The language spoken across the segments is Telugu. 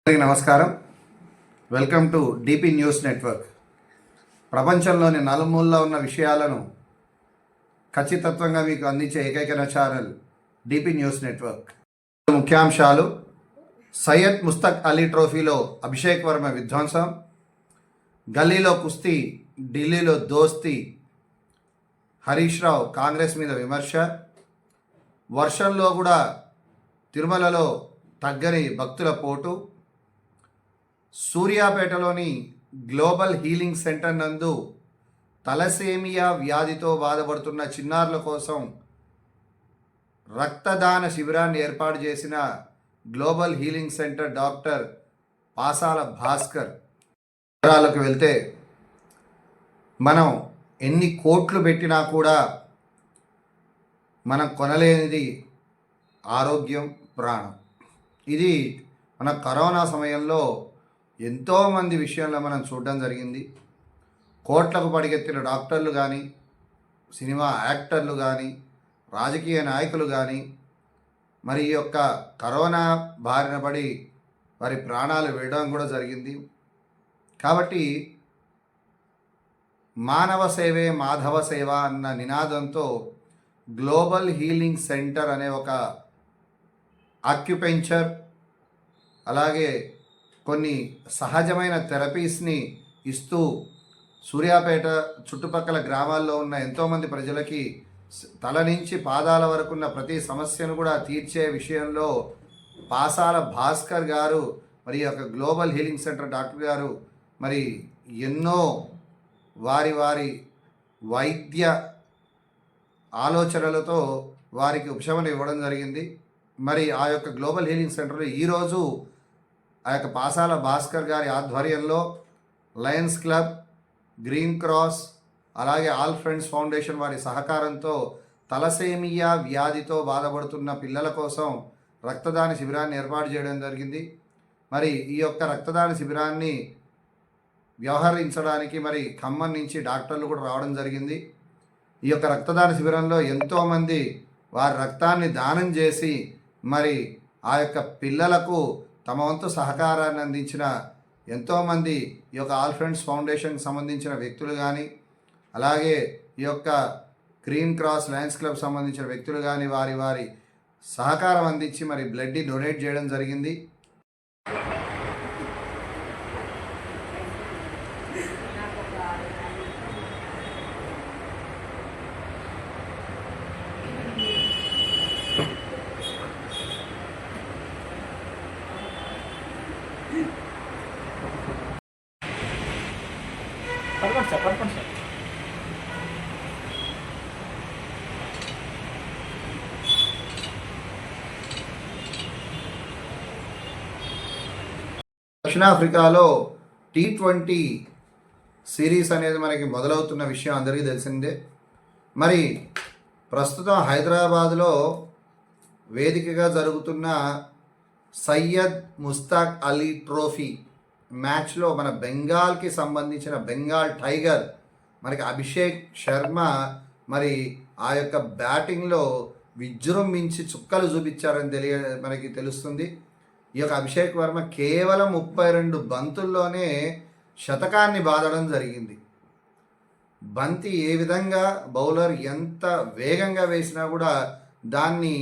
అందరికీ నమస్కారం. Welcome to DP news network. ప్రపంచంలోని నలుమూలలో ఉన్న విషయాలను ఖచ్చితత్వంగా మీకు అందించే ఏకైక ఛానల్ డిపి న్యూస్ నెట్వర్క్. ముఖ్యాంశాలు: సయ్యద్ ముస్తక్ అలీ ట్రోఫీలో అభిషేక్ వర్మ విధ్వంసం, గల్లీలో కుస్తీ, ఢిల్లీలో దోస్తీ, హరీష్ రావు కాంగ్రెస్ మీద విమర్శ, వర్షంలో కూడా తిరుమలలో తగ్గని భక్తుల పోటు, సూర్యాపేటలోని గ్లోబల్ హీలింగ్ సెంటర్ నందు తలసేమియా వ్యాధితో బాధపడుతున్న చిన్నారుల కోసం రక్తదాన శిబిరాన్ని ఏర్పాటు చేసిన global healing centre doctor Pasala Bhaskar. వివరాలకు వెళ్తే, మనం ఎన్ని కోట్లు పెట్టినా కూడా మనం కొనలేనిది ఆరోగ్యం, ప్రాణం. ఇది మన కరోనా సమయంలో ఎంతోమంది విషయంలో మనం చూడడం జరిగింది. కోట్లకు పడిగెత్తిన డాక్టర్లు కానీ, సినిమా యాక్టర్లు కానీ, రాజకీయ నాయకులు కానీ మరి ఈ యొక్క కరోనా బారిన పడి వారి ప్రాణాలు వేయడం కూడా జరిగింది. కాబట్టి మానవ సేవే మాధవ సేవ అన్న నినాదంతో గ్లోబల్ హీలింగ్ సెంటర్ అనే ఒక ఆక్యుపెంచర్, అలాగే కొన్ని సహజమైన థెరపీస్ని ఇస్తూ సూర్యాపేట చుట్టుపక్కల గ్రామాల్లో ఉన్న ఎంతోమంది ప్రజలకి తల నుంచి పాదాల వరకు ఉన్న ప్రతి సమస్యను కూడా తీర్చే విషయంలో పాసాల భాస్కర్ గారు, మరి యొక్క గ్లోబల్ హీలింగ్ సెంటర్ డాక్టర్ గారు మరి ఎన్నో వారి వైద్య ఆలోచనలతో వారికి ఉపశమనం ఇవ్వడం జరిగింది. మరి ఆ యొక్క గ్లోబల్ హీలింగ్ సెంటర్లో ఈరోజు ఆ యొక్క పాసాల భాస్కర్ గారి ఆధ్వర్యంలో లయన్స్ క్లబ్, గ్రీన్ క్రాస్, అలాగే ఆల్ ఫ్రెండ్స్ ఫౌండేషన్ వారి సహకారంతో తలసేమియా వ్యాధితో బాధపడుతున్న పిల్లల కోసం రక్తదాన శిబిరాన్ని ఏర్పాటు చేయడం జరిగింది. మరి ఈ యొక్క రక్తదాన శిబిరాన్ని వ్యవహరించడానికి మరి ఖమ్మం నుంచి డాక్టర్లు కూడా రావడం జరిగింది. ఈ యొక్క రక్తదాన శిబిరంలో ఎంతోమంది వారి రక్తాన్ని దానం చేసి మరి ఆ యొక్క పిల్లలకు తమ వంతు సహకారాన్ని అందించిన ఎంతోమంది ఈ యొక్క ఆల్ ఫ్రెండ్స్ ఫౌండేషన్కి సంబంధించిన వ్యక్తులు కానీ, అలాగే ఈ యొక్క గ్రీన్ క్రాస్ లయన్స్ క్లబ్ సంబంధించిన వ్యక్తులు కానీ వారి సహకారం అందించి మరి బ్లడ్ని డొనేట్ చేయడం జరిగింది. పడుకోండి సార్. దక్షిణాఫ్రికాలో T20 సిరీస్ అనేది మనకి మొదలవుతున్న విషయం అందరికీ తెలిసిందే. మరి ప్రస్తుతం హైదరాబాద్లో వేదికగా జరుగుతున్న సయ్యద్ ముస్తాక్ అలీ ట్రోఫీ మ్యాచ్లో మన బెంగాల్కి సంబంధించిన బెంగాల్ టైగర్ మనకి అభిషేక్ శర్మ మరి ఆ యొక్క బ్యాటింగ్లో విజృంభించి చుక్కలు చూపించారని మనకి తెలుస్తుంది. ఈ యొక్క అభిషేక్ వర్మ కేవలం 32 బంతుల్లోనే శతకాన్ని బాదడం జరిగింది. బంతి ఏ విధంగా బౌలర్ ఎంత వేగంగా వేసినా కూడా దాన్ని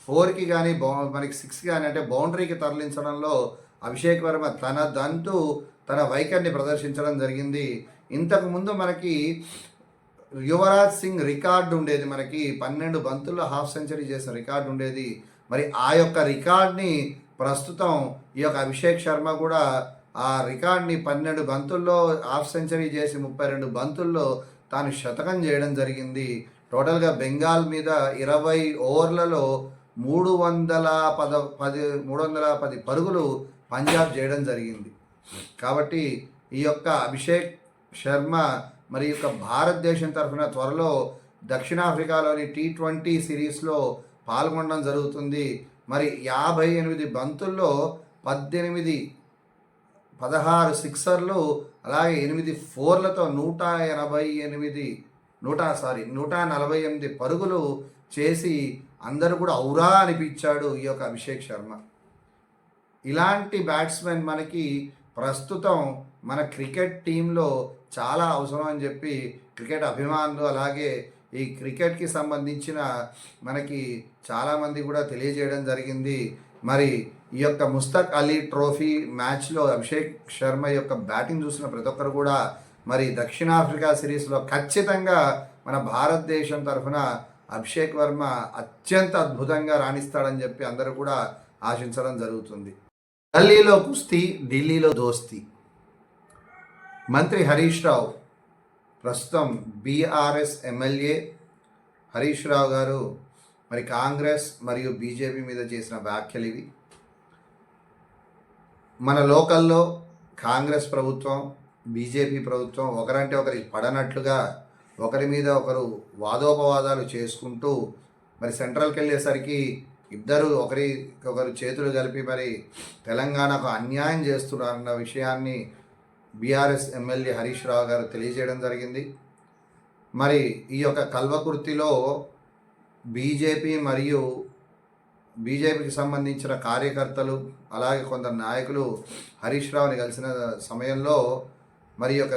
4కి కానీ మనకి 6 కానీ అంటే బౌండరీకి తరలించడంలో అభిషేక్ వర్మ తన వైఖరిని ప్రదర్శించడం జరిగింది. ఇంతకుముందు మనకి యువరాజ్ సింగ్ రికార్డు ఉండేది, మనకి 12 బంతుల్లో హాఫ్ సెంచరీ చేసిన రికార్డు ఉండేది. మరి ఆ యొక్క రికార్డ్ని ప్రస్తుతం ఈ యొక్క అభిషేక్ శర్మ కూడా ఆ రికార్డ్ని 12 బంతుల్లో హాఫ్ సెంచరీ చేసి 32 బంతుల్లో తాను శతకం చేయడం జరిగింది. టోటల్గా బెంగాల్ మీద 20 ఓవర్లలో 310 పరుగులు పంజాబ్ చేయడం జరిగింది. కాబట్టి ఈ యొక్క అభిషేక్ శర్మ మరి యొక్క భారతదేశం తరఫున త్వరలో దక్షిణాఫ్రికాలోని T20 సిరీస్లో పాల్గొనడం జరుగుతుంది. మరి 58 బంతుల్లో 16 సిక్సర్లు, అలాగే 8 ఫోర్లతో 148 పరుగులు చేసి అందరూ కూడా ఔరా అనిపించాడు ఈ యొక్క అభిషేక్ శర్మ. ఇలాంటి బ్యాట్స్మెన్ మనకి ప్రస్తుతం మన క్రికెట్ టీంలో చాలా అవసరం అని చెప్పి క్రికెట్ అభిమానులు అలాగే ఈ క్రికెట్కి సంబంధించిన మనకి చాలామంది కూడా తెలియజేయడం జరిగింది. మరి ఈ యొక్క ముస్తక్ అలీ ట్రోఫీ మ్యాచ్లో అభిషేక్ శర్మ యొక్క బ్యాటింగ్ చూసిన ప్రతి ఒక్కరు కూడా మరి దక్షిణాఫ్రికా సిరీస్లో ఖచ్చితంగా మన భారతదేశం తరఫున అభిషేక్ వర్మ అత్యంత అద్భుతంగా రాణిస్తాడని చెప్పి అందరూ కూడా ఆశించడం జరుగుతుంది. ఢిల్లీలో కుస్తీ, ఢిల్లీలో దోస్తీ. మంత్రి హరీష్ రావు ప్రస్తుతం బీఆర్ఎస్ ఎమ్మెల్యే హరీష్ రావు గారు మరి కాంగ్రెస్ మరియు బీజేపీ మీద చేసిన వ్యాఖ్యలు ఇవి. మన లోకల్లో కాంగ్రెస్ ప్రభుత్వం, బీజేపీ ప్రభుత్వం ఒకరంటే ఒకరికి పడనట్లుగా ఒకరి మీద ఒకరు వాదోపవాదాలు చేసుకుంటూ మరి సెంట్రల్కి వెళ్ళేసరికి ఇద్దరు ఒకరికొకరు చేతులు కలిపి మరి తెలంగాణకు అన్యాయం చేస్తున్నారన్న విషయాన్ని బీఆర్ఎస్ ఎమ్మెల్యే హరీష్ రావు గారు తెలియజేయడం జరిగింది. మరి ఈ యొక్క కల్వకుర్తిలో బీజేపీ మరియు బీజేపీకి సంబంధించిన కార్యకర్తలు అలాగే కొందరు నాయకులు హరీష్ రావుని కలిసిన సమయంలో మరి యొక్క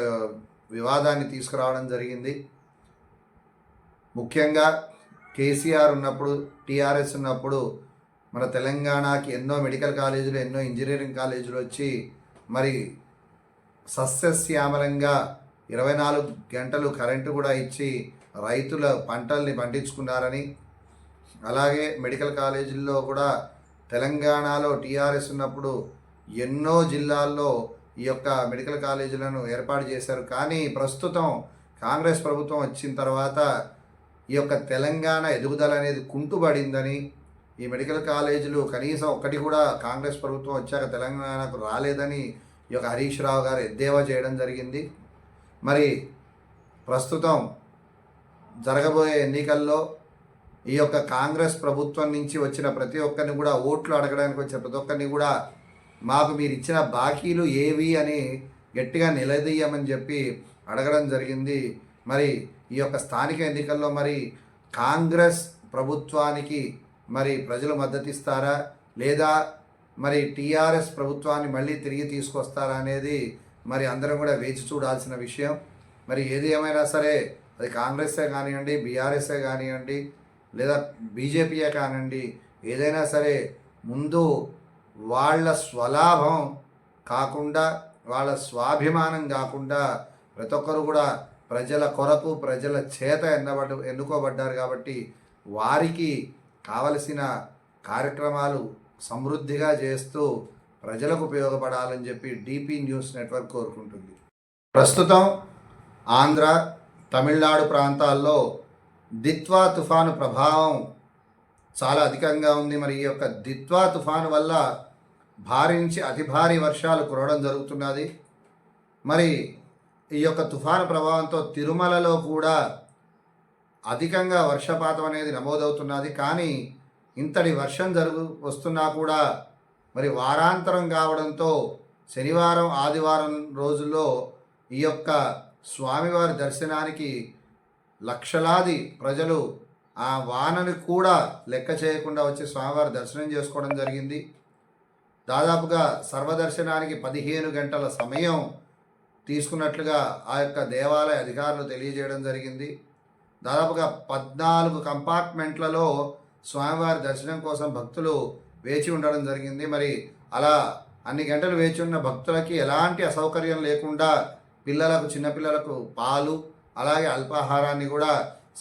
వివాదాన్ని తీసుకురావడం జరిగింది. ముఖ్యంగా కేసీఆర్ ఉన్నప్పుడు, టీఆర్ఎస్ ఉన్నప్పుడు మన తెలంగాణకి ఎన్నో మెడికల్ కాలేజీలు, ఎన్నో ఇంజనీరింగ్ కాలేజీలు వచ్చి మరి సస్యశ్యామలంగా 24 గంటలు కరెంటు కూడా ఇచ్చి రైతుల పంటల్ని పండించుకున్నారని, అలాగే మెడికల్ కాలేజీల్లో కూడా తెలంగాణలో టీఆర్ఎస్ ఉన్నప్పుడు ఎన్నో జిల్లాల్లో ఈ యొక్క మెడికల్ కాలేజీలను ఏర్పాటు చేశారు. కానీ ప్రస్తుతం కాంగ్రెస్ ప్రభుత్వం వచ్చిన తర్వాత ఈ యొక్క తెలంగాణ ఎదుగుదల అనేది కుంటుపడిందని, ఈ మెడికల్ కాలేజీలు కనీసం ఒక్కటి కూడా కాంగ్రెస్ ప్రభుత్వం వచ్చాక తెలంగాణకు రాలేదని ఈ యొక్క హరీష్ రావు గారు ఎద్దేవా చేయడం జరిగింది. మరి ప్రస్తుతం జరగబోయే ఎన్నికల్లో ఈ యొక్క కాంగ్రెస్ ప్రభుత్వం నుంచి వచ్చిన ప్రతి ఒక్కరిని కూడా, ఓట్లు అడగడానికి వచ్చిన ప్రతి ఒక్కరిని కూడా మాకు మీరు ఇచ్చిన బాకీలు ఏవి అని గట్టిగా నిలదీయమని చెప్పి అడగడం జరిగింది. మరి ఈ యొక్క స్థానిక ఎన్నికల్లో మరి కాంగ్రెస్ ప్రభుత్వానికి మరి ప్రజలు మద్దతు ఇస్తారా లేదా మరి టీఆర్ఎస్ ప్రభుత్వాన్ని మళ్ళీ తిరిగి తీసుకొస్తారా అనేది మరి అందరం కూడా వేచి చూడాల్సిన విషయం. మరి ఏది ఏమైనా సరే అది కాంగ్రెస్సే కానివ్వండి, బీఆర్ఎస్ఏ కానివ్వండి, లేదా బీజేపీయే కానివ్వండి, ఏదైనా సరే ముందు వాళ్ళ స్వలాభం కాకుండా, వాళ్ళ స్వాభిమానం కాకుండా ప్రతి ఒక్కరు కూడా ప్రజల కొరకు, ప్రజల చేత ఎన్నుకోబడ్డారు కాబట్టి వారికి కావలసిన కార్యక్రమాలు సమృద్ధిగా చేస్తూ ప్రజలకు ఉపయోగపడాలని చెప్పి డీపీ న్యూస్ నెట్వర్క్ కోరుకుంటుంది. ప్రస్తుతం ఆంధ్ర, తమిళనాడు ప్రాంతాల్లో దిత్వా తుఫాను ప్రభావం చాలా అధికంగా ఉంది. మరి ఈ యొక్క దిత్వా తుఫాను వల్ల భారీ నుంచి అతి భారీ వర్షాలు కురవడం జరుగుతున్నది. మరి ఈ యొక్క తుఫాను ప్రభావంతో తిరుమలలో కూడా అధికంగా వర్షపాతం అనేది నమోదవుతున్నది. కానీ ఇంతటి వర్షం వస్తున్నా కూడా మరి వారాంతరం కావడంతో శనివారం, ఆదివారం రోజుల్లో ఈ యొక్క స్వామివారి దర్శనానికి లక్షలాది ప్రజలు ఆ వానని కూడా లెక్క చేయకుండా వచ్చి స్వామివారి దర్శనం చేసుకోవడం జరిగింది. దాదాపుగా సర్వదర్శనానికి 15 గంటల సమయం తీసుకున్నట్లుగా ఆ యొక్క దేవాలయ అధికారులు తెలియజేయడం జరిగింది. దాదాపుగా 14 కంపార్ట్మెంట్లలో స్వామివారి దర్శనం కోసం భక్తులు వేచి ఉండడం జరిగింది. మరి అలా అన్ని గంటలు వేచి ఉన్న భక్తులకి ఎలాంటి అసౌకర్యం లేకుండా పిల్లలకు, చిన్నపిల్లలకు పాలు అలాగే అల్పాహారాన్ని కూడా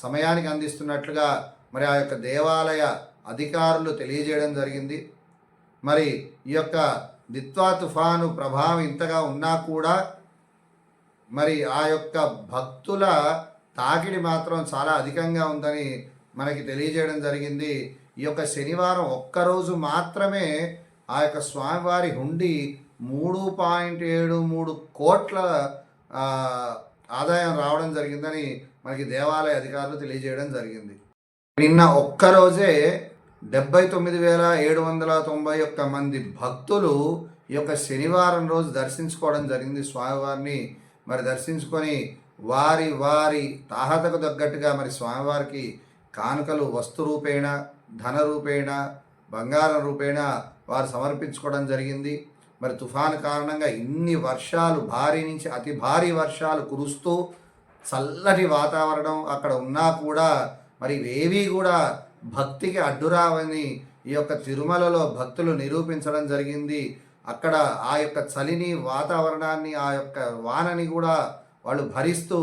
సమయానికి అందిస్తున్నట్లుగా మరి ఆ యొక్క దేవాలయ అధికారులు తెలియజేయడం జరిగింది. మరి ఈ యొక్క దిత్వా తుఫాను ప్రభావం ఇంతగా ఉన్నా కూడా మరి ఆ యొక్క భక్తుల తాకిడి మాత్రం చాలా అధికంగా ఉందని మనకి తెలియజేయడం జరిగింది. ఈ యొక్క శనివారం ఒక్కరోజు మాత్రమే ఆ యొక్క స్వామివారి హుండీ 3.73 కోట్ల ఆదాయం రావడం జరిగిందని మనకి దేవాలయ అధికారులు తెలియజేయడం జరిగింది. నిన్న ఒక్కరోజే 79,791 మంది భక్తులు ఈ యొక్క శనివారం రోజు దర్శించుకోవడం జరిగింది. స్వామివారిని మరి దర్శించుకొని వారి వారి తాహతకు తగ్గట్టుగా మరి స్వామివారికి కానుకలు వస్తు రూపేణ, ధన రూపేణ, బంగారం రూపేణ వారు సమర్పించుకోవడం జరిగింది. మరి తుఫాను కారణంగా ఇన్ని వర్షాలు, భారీ నుంచి అతి భారీ వర్షాలు కురుస్తూ చల్లటి వాతావరణం అక్కడ ఉన్నా కూడా మరి ఇవేవీ కూడా భక్తికి అడ్డురావని ఈ యొక్క తిరుమలలో భక్తులు నిరూపించడం జరిగింది. అక్కడ ఆ యొక్క చలిని, వాతావరణాన్ని, ఆ యొక్క వానని కూడా వాళ్ళు భరిస్తూ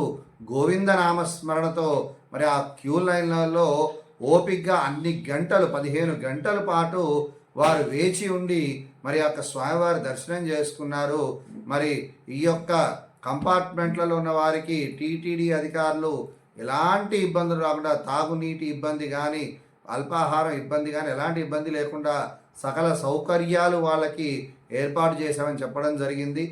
గోవింద నామస్మరణతో మరి ఆ క్యూ లైన్లలో ఓపికగా అన్ని గంటలు 15 గంటల పాటు వారు వేచి ఉండి మరి యొక్క స్వామివారి దర్శనం చేసుకున్నారు. మరి ఈ యొక్క కంపార్ట్మెంట్లలో ఉన్న వారికి టీటీడీ అధికారులు ఎలాంటి ఇబ్బందులు రాకుండా, తాగునీటి ఇబ్బంది కానీ, అల్పాహారం ఇబ్బంది కానీ ఎలాంటి ఇబ్బంది లేకుండా సకల సౌకర్యాలు వాళ్ళకి ఏర్పాటు చేశామని చెప్పడం జరిగింది.